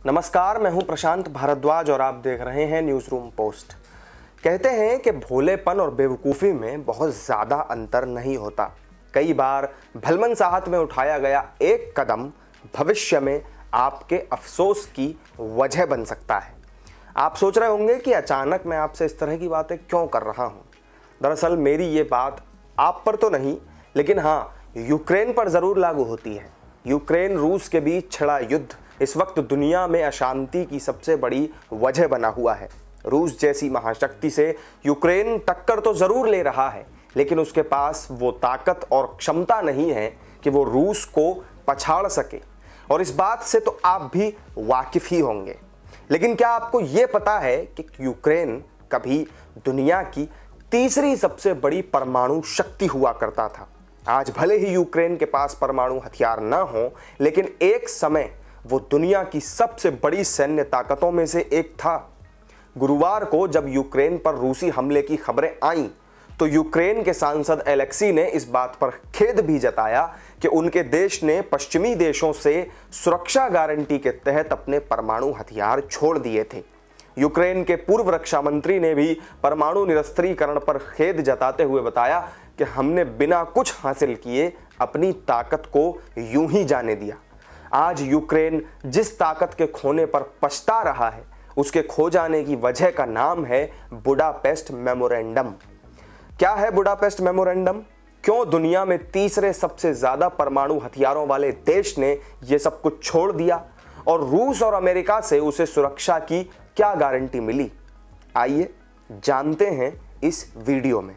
नमस्कार, मैं हूं प्रशांत भारद्वाज और आप देख रहे हैं न्यूज़ रूम पोस्ट। कहते हैं कि भोलेपन और बेवकूफ़ी में बहुत ज़्यादा अंतर नहीं होता। कई बार भलमनसाहत में उठाया गया एक कदम भविष्य में आपके अफसोस की वजह बन सकता है। आप सोच रहे होंगे कि अचानक मैं आपसे इस तरह की बातें क्यों कर रहा हूं। दरअसल मेरी ये बात आप पर तो नहीं, लेकिन हाँ, यूक्रेन पर ज़रूर लागू होती है। यूक्रेन रूस के बीच छिड़ा युद्ध इस वक्त दुनिया में अशांति की सबसे बड़ी वजह बना हुआ है। रूस जैसी महाशक्ति से यूक्रेन टक्कर तो ज़रूर ले रहा है, लेकिन उसके पास वो ताकत और क्षमता नहीं है कि वो रूस को पछाड़ सके। और इस बात से तो आप भी वाकिफ़ ही होंगे। लेकिन क्या आपको ये पता है कि यूक्रेन कभी दुनिया की तीसरी सबसे बड़ी परमाणु शक्ति हुआ करता था। आज भले ही यूक्रेन के पास परमाणु हथियार न हो, लेकिन एक समय वो दुनिया की सबसे बड़ी सैन्य ताकतों में से एक था। गुरुवार को जब यूक्रेन पर रूसी हमले की खबरें आईं, तो यूक्रेन के सांसद एलेक्सी ने इस बात पर खेद भी जताया कि उनके देश ने पश्चिमी देशों से सुरक्षा गारंटी के तहत अपने परमाणु हथियार छोड़ दिए थे। यूक्रेन के पूर्व रक्षा मंत्री ने भी परमाणु निरस्त्रीकरण पर खेद जताते हुए बताया कि हमने बिना कुछ हासिल किए अपनी ताकत को यूं ही जाने दिया। आज यूक्रेन जिस ताकत के खोने पर पछता रहा है, उसके खो जाने की वजह का नाम है बुडापेस्ट मेमोरेंडम। क्या है बुडापेस्ट मेमोरेंडम? क्यों दुनिया में तीसरे सबसे ज्यादा परमाणु हथियारों वाले देश ने यह सब कुछ छोड़ दिया, और रूस और अमेरिका से उसे सुरक्षा की क्या गारंटी मिली? आइए जानते हैं इस वीडियो में।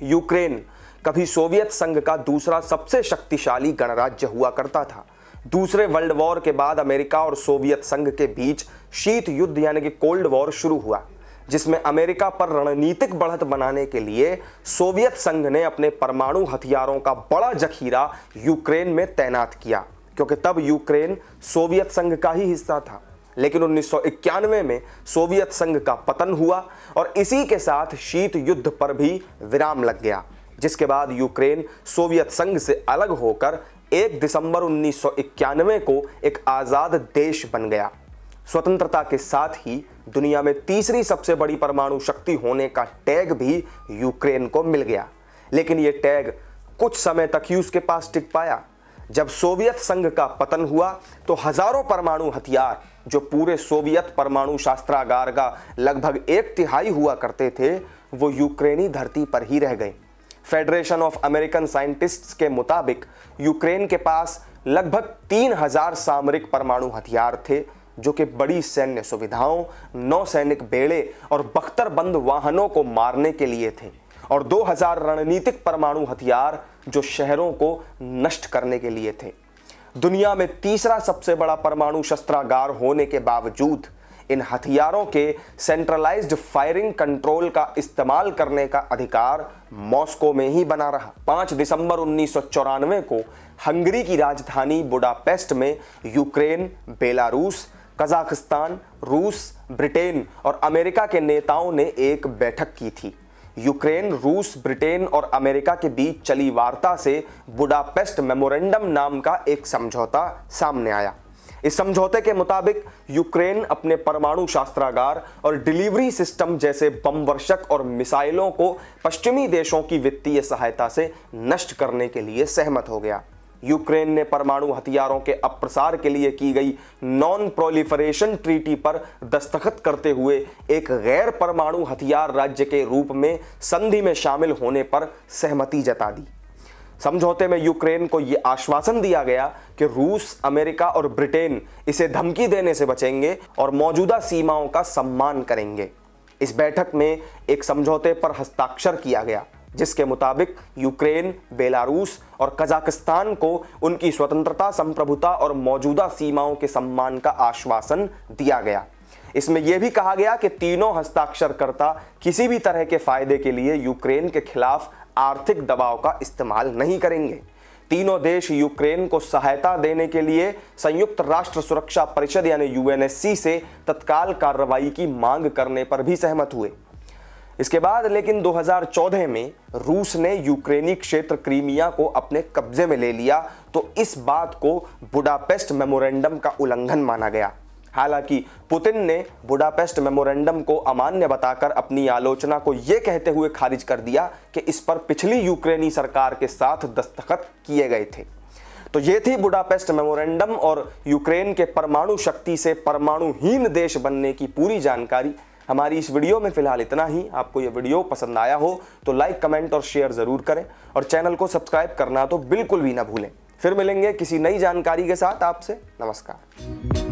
यूक्रेन कभी सोवियत संघ का दूसरा सबसे शक्तिशाली गणराज्य हुआ करता था। दूसरे वर्ल्ड वॉर के बाद अमेरिका और सोवियत संघ के बीच शीत युद्ध यानी कि कोल्ड वॉर शुरू हुआ, जिसमें अमेरिका पर रणनीतिक बढ़त बनाने के लिए सोवियत संघ ने अपने परमाणु हथियारों का बड़ा जखीरा यूक्रेन में तैनात किया, क्योंकि तब यूक्रेन सोवियत संघ का ही हिस्सा था। लेकिन 1991 में सोवियत संघ का पतन हुआ और इसी के साथ शीत युद्ध पर भी विराम लग गया, जिसके बाद यूक्रेन सोवियत संघ से अलग होकर 1 दिसंबर 1991 को एक आज़ाद देश बन गया। स्वतंत्रता के साथ ही दुनिया में तीसरी सबसे बड़ी परमाणु शक्ति होने का टैग भी यूक्रेन को मिल गया। लेकिन यह टैग कुछ समय तक ही उसके पास टिक पाया। जब सोवियत संघ का पतन हुआ तो हजारों परमाणु हथियार, जो पूरे सोवियत परमाणु शस्त्रागार का लगभग 1/3 हुआ करते थे, वो यूक्रेनी धरती पर ही रह गए। फेडरेशन ऑफ अमेरिकन साइंटिस्ट्स के मुताबिक यूक्रेन के पास लगभग 3000 सामरिक परमाणु हथियार थे, जो कि बड़ी सैन्य सुविधाओं, नौसैनिक बेड़े और बख्तरबंद वाहनों को मारने के लिए थे, और 2000 रणनीतिक परमाणु हथियार जो शहरों को नष्ट करने के लिए थे। दुनिया में तीसरा सबसे बड़ा परमाणु शस्त्रागार होने के बावजूद इन हथियारों के सेंट्रलाइज्ड फायरिंग कंट्रोल का इस्तेमाल करने का अधिकार मॉस्को में ही बना रहा। 5 दिसंबर 1994 को हंगरी की राजधानी बुडापेस्ट में यूक्रेन, बेलारूस, कजाकिस्तान, रूस, ब्रिटेन और अमेरिका के नेताओं ने एक बैठक की थी। यूक्रेन, रूस, ब्रिटेन और अमेरिका के बीच चली वार्ता से बुडापेस्ट मेमोरेंडम नाम का एक समझौता सामने आया। इस समझौते के मुताबिक यूक्रेन अपने परमाणु शस्त्रागार और डिलीवरी सिस्टम जैसे बम वर्षक और मिसाइलों को पश्चिमी देशों की वित्तीय सहायता से नष्ट करने के लिए सहमत हो गया। यूक्रेन ने परमाणु हथियारों के अप्रसार के लिए की गई नॉन प्रोलिफरेशन ट्रीटी पर दस्तखत करते हुए एक गैर परमाणु हथियार राज्य के रूप में संधि में शामिल होने पर सहमति जता दी। समझौते में यूक्रेन को यह आश्वासन दिया गया कि रूस, अमेरिका और ब्रिटेन इसे धमकी देने से बचेंगे और मौजूदा सीमाओं का सम्मान करेंगे। इस बैठक में एक समझौते पर हस्ताक्षर किया गया, जिसके मुताबिक यूक्रेन, बेलारूस और कजाकिस्तान को उनकी स्वतंत्रता, संप्रभुता और मौजूदा सीमाओं के सम्मान का आश्वासन दिया गया। इसमें यह भी कहा गया कि तीनों हस्ताक्षरकर्ता किसी भी तरह के फायदे के लिए यूक्रेन के खिलाफ आर्थिक दबाव का इस्तेमाल नहीं करेंगे। तीनों देश यूक्रेन को सहायता देने के लिए संयुक्त राष्ट्र सुरक्षा परिषद यानी यूएनएससी से तत्काल कार्रवाई की मांग करने पर भी सहमत हुए। इसके बाद लेकिन 2014 में रूस ने यूक्रेनी क्षेत्र क्रीमिया को अपने कब्जे में ले लिया, तो इस बात को बुडापेस्ट मेमोरेंडम का उल्लंघन माना गया। हालांकि पुतिन ने बुडापेस्ट मेमोरेंडम को अमान्य बताकर अपनी आलोचना को यह कहते हुए खारिज कर दिया कि इस पर पिछली यूक्रेनी सरकार के साथ दस्तखत किए गए थे। तो ये थी बुडापेस्ट मेमोरेंडम और यूक्रेन के परमाणु शक्ति से परमाणुहीन देश बनने की पूरी जानकारी। हमारी इस वीडियो में फिलहाल इतना ही। आपको ये वीडियो पसंद आया हो तो लाइक, कमेंट और शेयर जरूर करें और चैनल को सब्सक्राइब करना तो बिल्कुल भी ना भूलें। फिर मिलेंगे किसी नई जानकारी के साथ आपसे। नमस्कार।